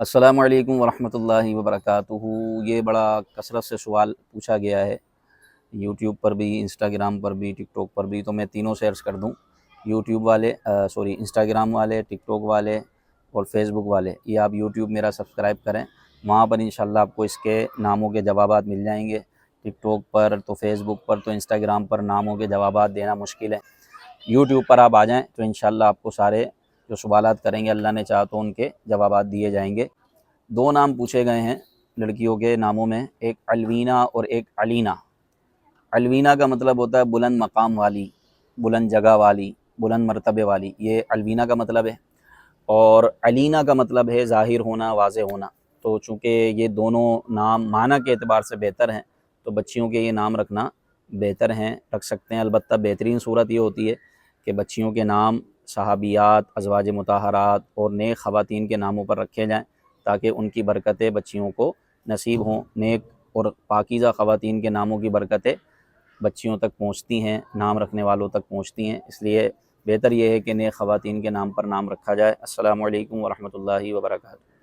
अस्सलामु अलैकुम वरहमतुल्लाहि वबरकातुहू। ये बड़ा कसरत से सवाल पूछा गया है, यूट्यूब पर भी, इंस्टाग्राम पर भी, टिकटॉक पर भी। तो मैं तीनों से अर्ज़ कर दूँ, यूट्यूब वाले इंस्टाग्राम वाले, टिकटॉक वाले और फेसबुक वाले, ये आप यूट्यूब मेरा सब्सक्राइब करें। वहाँ पर इंशाल्लाह आपको इसके नामों के जवाबात मिल जाएंगे। टिकटॉक पर तो, फेसबुक पर तो, इंस्टाग्राम पर नामों के जवाबात देना मुश्किल है। यूट्यूब पर आप आ जाएँ तो इंशाल्लाह आपको सारे जो सवालात करेंगे, अल्लाह ने चाहा तो उनके जवाबात दिए जाएंगे। दो नाम पूछे गए हैं लड़कियों के नामों में, एक अलवीना और एक अलीना। अलवीना का मतलब होता है बुलंद मकाम वाली, बुलंद जगह वाली, बुलंद मर्तबे वाली, ये अलवीना का मतलब है। और अलीना का मतलब है ज़ाहिर होना, वाज़े होना। तो चूँकि ये दोनों नाम माना के एतबार से बेहतर हैं, तो बच्चियों के ये नाम रखना बेहतर हैं, रख सकते हैं। अलबत्ता बेहतरीन सूरत ये होती है कि बच्चियों के नाम सहाबियात, अज़वाज मुताहरात और नेक ख़वातीन के नामों पर रखे जाएँ, ताकि उनकी बरकतें बच्चियों को नसीब हों। नेक और पाकीज़ा ख़वातीन के नामों की बरकतें बच्चियों तक पहुँचती हैं, नाम रखने वालों तक पहुँचती हैं। इसलिए बेहतर ये है कि नेक ख़वातीन के नाम पर नाम रखा जाए। अस्सलामु अलैकुम वरहमतुल्लाहि वबरकातुहू।